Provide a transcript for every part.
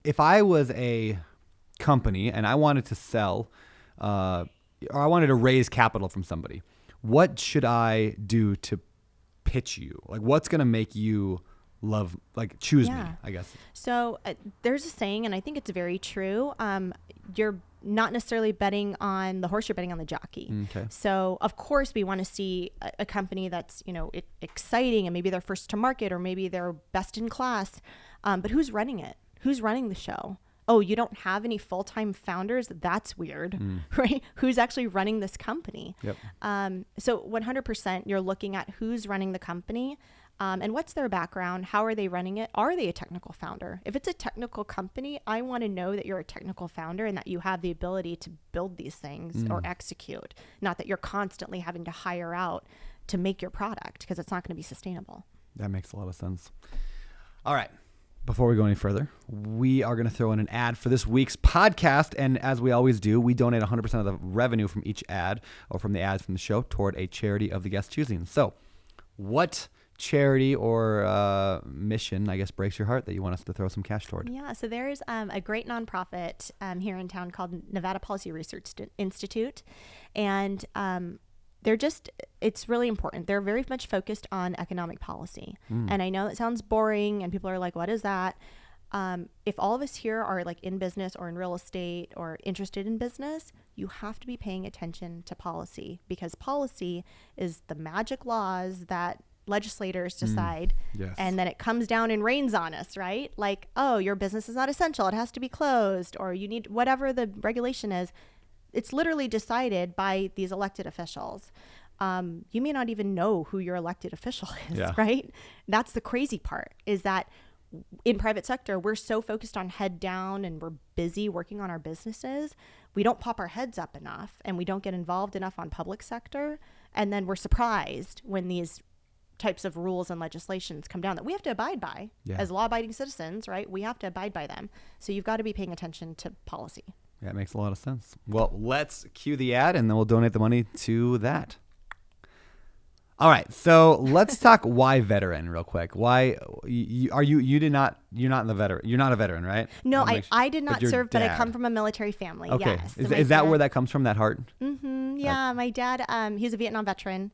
If I was a company and I wanted to sell, or I wanted to raise capital from somebody, what should I do to pitch you? Like, what's going to make you choose me, I guess? So there's a saying, and I think it's very true. You're not necessarily betting on the horse, you're betting on the jockey. Okay. So of course we want to see a company that's, exciting, and maybe they're first to market, or maybe they're best in class. But who's running it? Who's running the show? Oh, you don't have any full-time founders? That's weird, right? Who's actually running this company? Yep. So 100% you're looking at who's running the company. And what's their background? How are they running it? Are they a technical founder? If it's a technical company, I want to know that you're a technical founder and that you have the ability to build these things or execute, not that you're constantly having to hire out to make your product, because it's not going to be sustainable. That makes a lot of sense. All right. Before we go any further, we are going to throw in an ad for this week's podcast. And as we always do, we donate 100% of the revenue from each ad, or from the ads from the show, toward a charity of the guest choosing. So what charity or mission, I guess, breaks your heart that you want us to throw some cash toward? Yeah, so there's a great nonprofit here in town called Nevada Policy Research Institute. And it's really important. They're very much focused on economic policy. And I know it sounds boring and people are like, what is that? If all of us here are like in business or in real estate or interested in business, you have to be paying attention to policy, because policy is the magic laws that legislators decide. Yes. And then it comes down and rains on us, right? Like, oh, your business is not essential, it has to be closed, or you need whatever the regulation is. It's literally decided by these elected officials. You may not even know who your elected official is, right? That's the crazy part, is that in private sector, we're so focused on head down and we're busy working on our businesses. We don't pop our heads up enough, and we don't get involved enough on public sector. And then we're surprised when these types of rules and legislations come down that we have to abide by as law-abiding citizens, right? We have to abide by them. So you've got to be paying attention to policy. Yeah, it makes a lot of sense. Well, let's cue the ad and then we'll donate the money to that. All right, so let's talk why veteran real quick. Why you're not a veteran, right? No, I did not serve, but I come from a military family. Okay. Yes. Is that where that comes from, that heart? Mm-hmm. Yeah, my dad, he's a Vietnam veteran.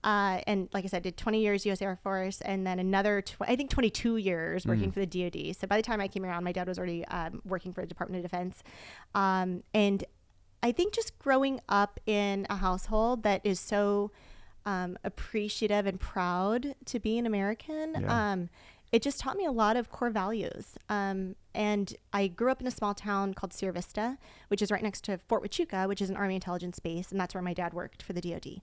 And like I said, did 20 years U.S. Air Force, and then another, 22 years working for the DoD. So by the time I came around, my dad was already working for the Department of Defense. And I think just growing up in a household that is so appreciative and proud to be an American, it just taught me a lot of core values. And I grew up in a small town called Sierra Vista, which is right next to Fort Huachuca, which is an Army intelligence base. And that's where my dad worked for the DoD.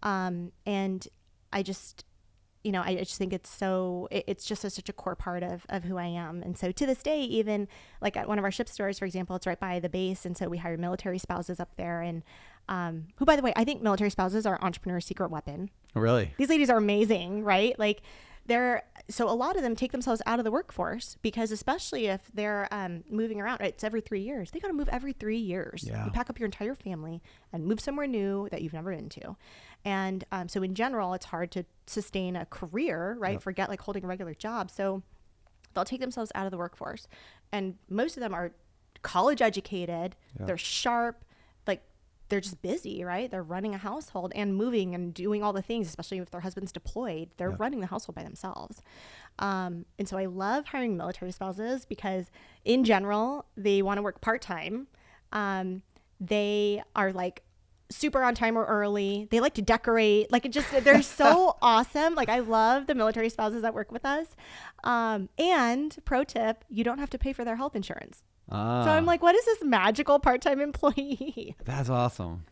And I just think it's just such a core part of who I am. And so to this day, even like at one of our ship stores, for example, it's right by the base. And so we hire military spouses up there. And who, by the way, I think military spouses are entrepreneur's secret weapon. Really? These ladies are amazing, right? Like so a lot of them take themselves out of the workforce, because especially if they're moving around, it's every 3 years. They got to move every 3 years. Yeah. You pack up your entire family and move somewhere new that you've never been to. And so in general, it's hard to sustain a career, right? Yep. Forget like holding a regular job. So they'll take themselves out of the workforce. And most of them are college educated. Yep. They're sharp. Like, they're just busy, right? They're running a household and moving and doing all the things, especially if their husband's deployed. They're running the household by themselves. And so I love hiring military spouses, because in general, they want to work part-time. They are like super on time or early. They like to decorate. Like, they're so awesome. Like, I love the military spouses that work with us. And pro tip, you don't have to pay for their health insurance. So I'm like, what is this magical part-time employee? That's awesome.